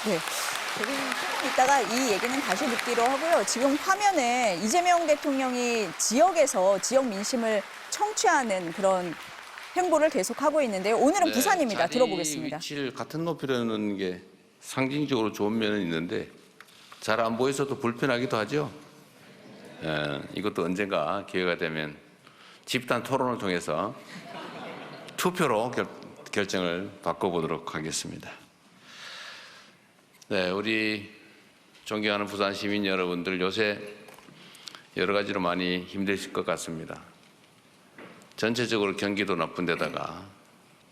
네. 조금 이따가 이 얘기는 다시 듣기로 하고요. 지금 화면에 이재명 대통령이 지역에서 지역 민심을 청취하는 그런 행보를 계속하고 있는데요. 오늘은 부산입니다. 자리 들어보겠습니다. 위치를 같은 높이로 놓는 게 상징적으로 좋은 면은 있는데 잘 안 보여서도 불편하기도 하죠. 이것도 언젠가 기회가 되면 집단 토론을 통해서 투표로 결정을 바꿔보도록 하겠습니다. 네, 우리 존경하는 부산 시민 여러분들, 요새 여러 가지로 많이 힘드실 것 같습니다. 전체적으로 경기도 나쁜 데다가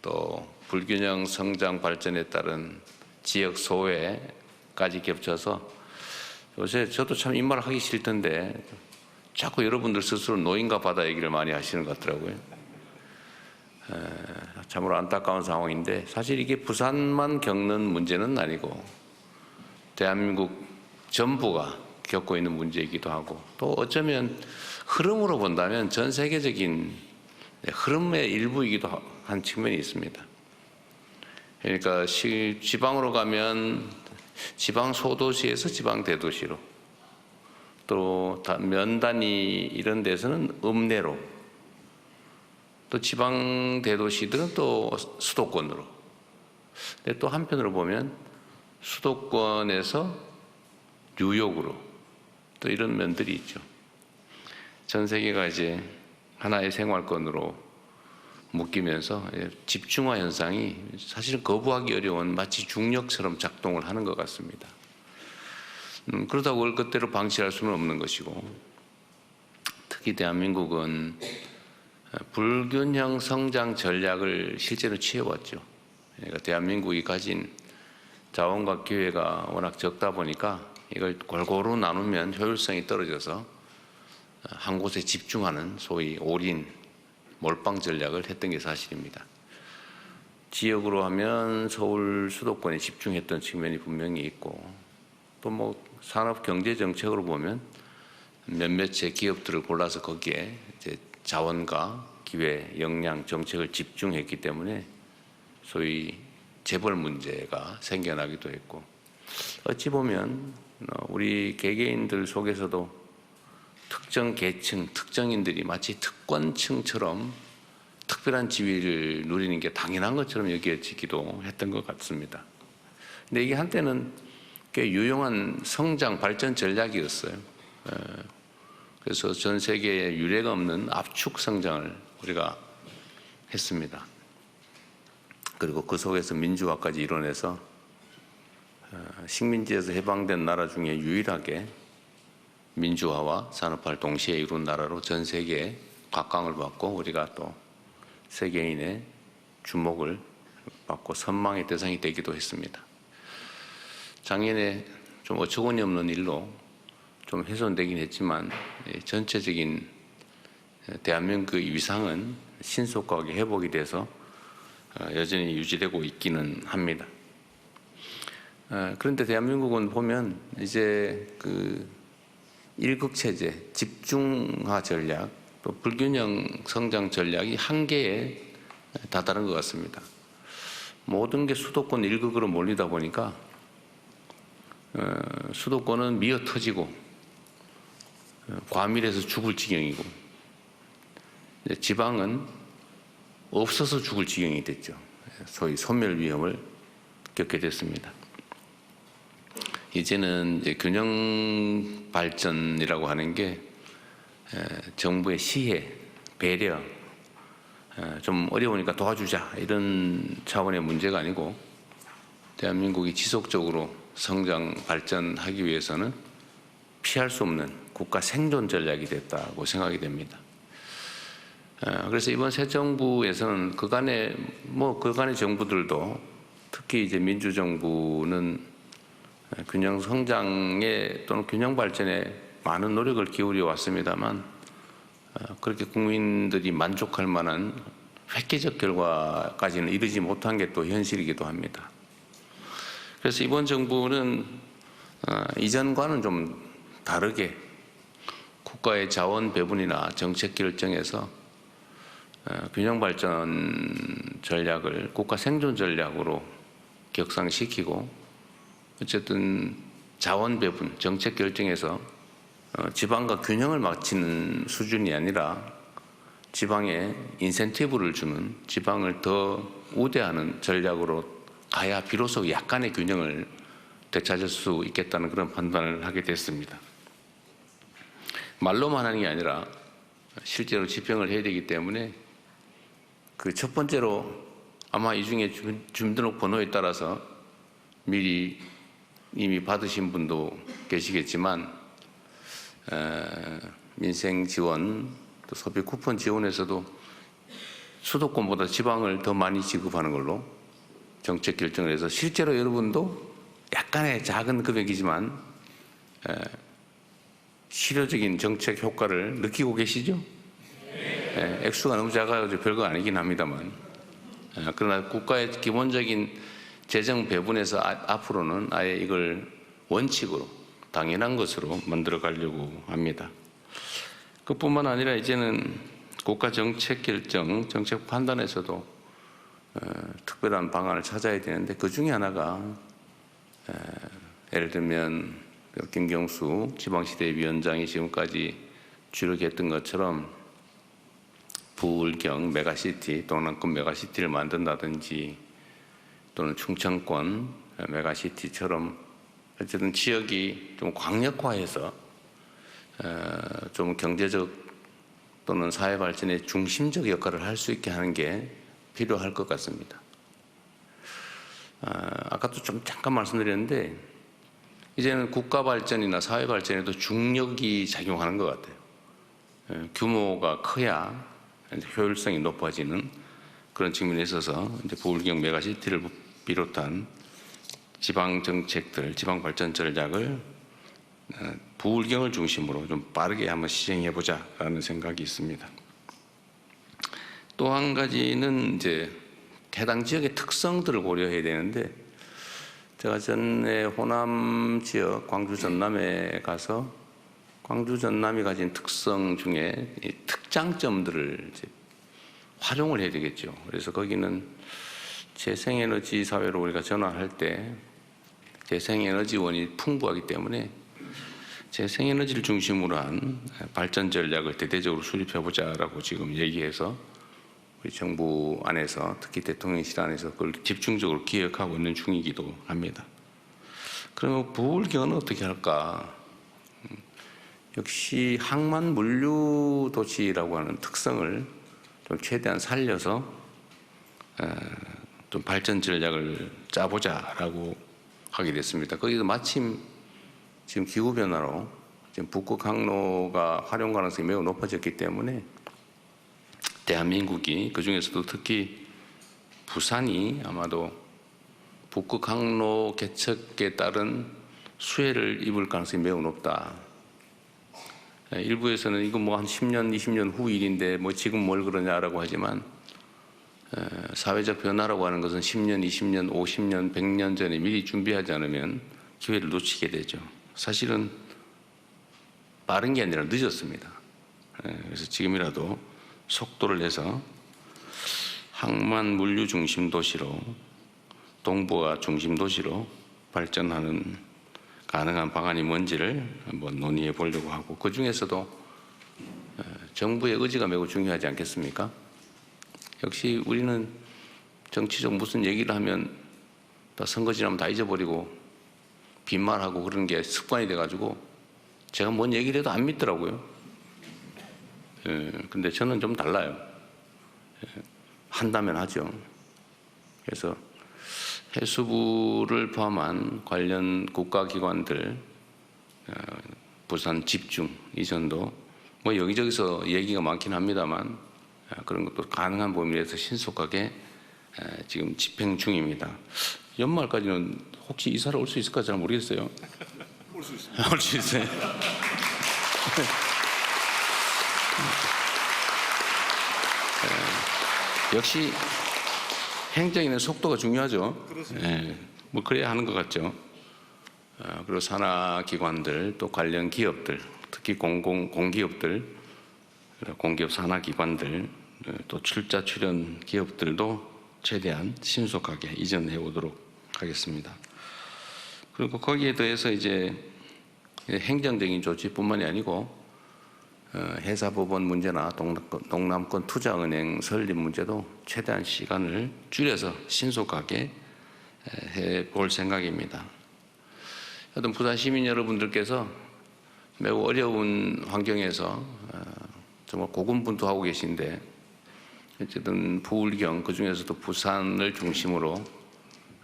또 불균형 성장 발전에 따른 지역 소외까지 겹쳐서 요새 저도 참 이 말 하기 싫던데 자꾸 여러분들 스스로 노인과 바다 얘기를 많이 하시는 것 같더라고요. 참으로 안타까운 상황인데 사실 이게 부산만 겪는 문제는 아니고 대한민국 전부가 겪고 있는 문제이기도 하고 또 어쩌면 흐름으로 본다면 전 세계적인 흐름의 일부이기도 한 측면이 있습니다. 그러니까 지방으로 가면 지방 소도시에서 지방 대도시로 또 면 단위 이런 데서는 읍내로 또 지방 대도시들은 또 수도권으로 근데 또 한편으로 보면 수도권에서 뉴욕으로 또 이런 면들이 있죠. 전 세계가 이제 하나의 생활권으로 묶이면서 집중화 현상이 사실은 거부하기 어려운 마치 중력처럼 작동을 하는 것 같습니다. 그러다고 그걸 그대로 방치할 수는 없는 것이고 특히 대한민국은 불균형 성장 전략을 실제로 취해왔죠. 그러니까 대한민국이 가진 자원과 기회가 워낙 적다 보니까 이걸 골고루 나누면 효율성이 떨어져서 한 곳에 집중하는 소위 올인, 몰빵 전략을 했던 게 사실입니다. 지역으로 하면 서울 수도권에 집중했던 측면이 분명히 있고 또 뭐 산업 경제 정책으로 보면 몇몇의 기업들을 골라서 거기에 이제 자원과 기회, 역량, 정책을 집중했기 때문에 소위 재벌 문제가 생겨나기도 했고 어찌 보면 우리 개개인들 속에서도 특정 계층, 특정인들이 마치 특권층처럼 특별한 지위를 누리는 게 당연한 것처럼 여겨지기도 했던 것 같습니다. 근데 이게 한때는 꽤 유용한 성장 발전 전략이었어요. 그래서 전 세계에 유례가 없는 압축 성장을 우리가 했습니다. 그리고 그 속에서 민주화까지 이뤄내서 식민지에서 해방된 나라 중에 유일하게 민주화와 산업화를 동시에 이룬 나라로 전 세계에 각광을 받고 우리가 또 세계인의 주목을 받고 선망의 대상이 되기도 했습니다. 작년에 좀 어처구니 없는 일로 좀 훼손되긴 했지만 전체적인 대한민국의 위상은 신속하게 회복이 돼서 여전히 유지되고 있기는 합니다. 그런데 대한민국은 보면 이제 그 일극체제, 집중화 전략, 또 불균형 성장 전략이 한계에 다다른 것 같습니다. 모든 게 수도권 일극으로 몰리다 보니까 수도권은 미어 터지고 과밀해서 죽을 지경이고 지방은 없어서 죽을 지경이 됐죠. 소위 소멸 위험을 겪게 됐습니다. 이제는 이제 균형 발전이라고 하는 게 정부의 시혜, 배려, 좀 어려우니까 도와주자 이런 차원의 문제가 아니고 대한민국이 지속적으로 성장 발전하기 위해서는 피할 수 없는 국가 생존 전략이 됐다고 생각이 됩니다. 그래서 이번 새 정부에서는 그간의 정부들도 특히 이제 민주정부는 균형 성장에 또는 균형 발전에 많은 노력을 기울여 왔습니다만 그렇게 국민들이 만족할 만한 획기적 결과까지는 이르지 못한 게 또 현실이기도 합니다. 그래서 이번 정부는 이전과는 좀 다르게 국가의 자원 배분이나 정책 결정에서 균형 발전 전략을 국가 생존 전략으로 격상시키고 어쨌든 자원 배분, 정책 결정에서 지방과 균형을 맞추는 수준이 아니라 지방에 인센티브를 주는, 지방을 더 우대하는 전략으로 가야 비로소 약간의 균형을 되찾을 수 있겠다는 그런 판단을 하게 됐습니다. 말로만 하는 게 아니라 실제로 집행을 해야 되기 때문에 그 첫 번째로 아마 이 중에 주민등록 번호에 따라서 미리 이미 받으신 분도 계시겠지만 민생 지원, 또 소비 쿠폰 지원에서도 수도권보다 지방을 더 많이 지급하는 걸로 정책 결정을 해서 실제로 여러분도 약간의 작은 금액이지만 실효적인 정책 효과를 느끼고 계시죠? 액수가 너무 작아서 별거 아니긴 합니다만, 그러나 국가의 기본적인 재정 배분에서 앞으로는 아예 이걸 원칙으로 당연한 것으로 만들어 가려고 합니다. 그뿐만 아니라 이제는 국가 정책 결정, 정책 판단에서도 특별한 방안을 찾아야 되는데, 그 중에 하나가 예를 들면 김경수 지방시대위원장이 지금까지 주력했던 것처럼 부울경 메가시티, 동남권 메가시티를 만든다든지 또는 충청권 메가시티처럼 어쨌든 지역이 좀 광역화해서 좀 경제적 또는 사회 발전의 중심적 역할을 할 수 있게 하는 게 필요할 것 같습니다. 아까도 좀 잠깐 말씀드렸는데 이제는 국가 발전이나 사회 발전에도 중력이 작용하는 것 같아요. 규모가 커야 효율성이 높아지는 그런 측면에 있어서 이제 부울경 메가시티를 비롯한 지방 정책들, 지방 발전 전략을 부울경을 중심으로 좀 빠르게 한번 시행해 보자라는 생각이 있습니다. 또 한 가지는 이제 해당 지역의 특성들을 고려해야 되는데, 제가 전에 호남 지역 광주 전남에 가서 광주 전남이 가진 특성 중에 이 특장점들을 이제 활용을 해야 되겠죠. 그래서 거기는 재생에너지 사회로 우리가 전환할 때 재생에너지원이 풍부하기 때문에 재생에너지를 중심으로 한 발전 전략을 대대적으로 수립해보자라고 지금 얘기해서 우리 정부 안에서, 특히 대통령실 안에서 그걸 집중적으로 기획하고 있는 중이기도 합니다. 그러면 부울경은 어떻게 할까? 역시 항만 물류 도시라고 하는 특성을 좀 최대한 살려서 좀 발전 전략을 짜보자라고 하게 됐습니다. 거기서 마침 지금 기후 변화로 지금 북극 항로가 활용 가능성이 매우 높아졌기 때문에 대한민국이, 그 중에서도 특히 부산이 아마도 북극 항로 개척에 따른 수혜를 입을 가능성이 매우 높다. 일부에서는 이거 뭐 한 10년, 20년 후 일인데 뭐 지금 뭘 그러냐라고 하지만 사회적 변화라고 하는 것은 10년, 20년, 50년, 100년 전에 미리 준비하지 않으면 기회를 놓치게 되죠. 사실은 빠른 게 아니라 늦었습니다. 그래서 지금이라도 속도를 내서 항만 물류 중심 도시로, 동부가 중심 도시로 발전하는 가능한 방안이 뭔지를 한번 논의해 보려고 하고, 그 중에서도 정부의 의지가 매우 중요하지 않겠습니까? 역시 우리는 정치적 무슨 얘기를 하면 다 선거 지나면 다 잊어버리고 빈말하고 그런 게 습관이 돼가지고 제가 뭔 얘기를 해도 안 믿더라고요. 근데 저는 좀 달라요. 한다면 하죠. 그래서 해수부를 포함한 관련 국가기관들 부산 집중 이전도 뭐 여기저기서 얘기가 많긴 합니다만 그런 것도 가능한 범위에서 신속하게 지금 집행 중입니다. 연말까지는 혹시 이사를 올 수 있을까 잘 모르겠어요. 올 수 있습니다. 올 수 있어요. 역시 행정에는 속도가 중요하죠. 그렇습니다. 뭐 그래야 하는 것 같죠. 그리고 산하기관들, 또 관련 기업들, 특히 공기업들, 공기업 산하기관들, 또 출자 출연 기업들도 최대한 신속하게 이전해 오도록 하겠습니다. 그리고 거기에 더해서 이제 행정적인 조치뿐만이 아니고 해사법원 문제나 동남권 투자은행 설립 문제도 최대한 시간을 줄여서 신속하게 해볼 생각입니다. 하여튼 부산 시민 여러분들께서 매우 어려운 환경에서 정말 고군분투하고 계신데 어쨌든 부울경 그중에서도 부산을 중심으로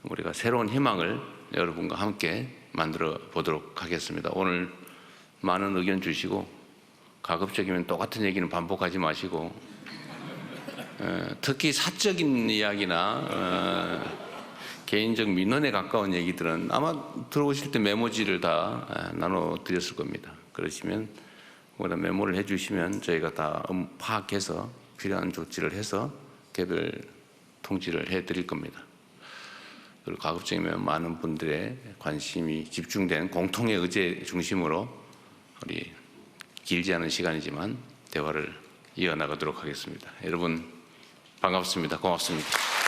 우리가 새로운 희망을 여러분과 함께 만들어 보도록 하겠습니다. 오늘 많은 의견 주시고 가급적이면 똑같은 얘기는 반복하지 마시고 특히 사적인 이야기나 개인적 민원에 가까운 얘기들은 아마 들어오실 때 메모지를 다 나눠드렸을 겁니다. 그러시면 뭐다 메모를 해주시면 저희가 다 파악해서 필요한 조치를 해서 개별 통지를 해드릴 겁니다. 그리고 가급적이면 많은 분들의 관심이 집중된 공통의 의제 중심으로 우리 길지 않은 시간이지만 대화를 이어나가도록 하겠습니다. 여러분 반갑습니다. 고맙습니다.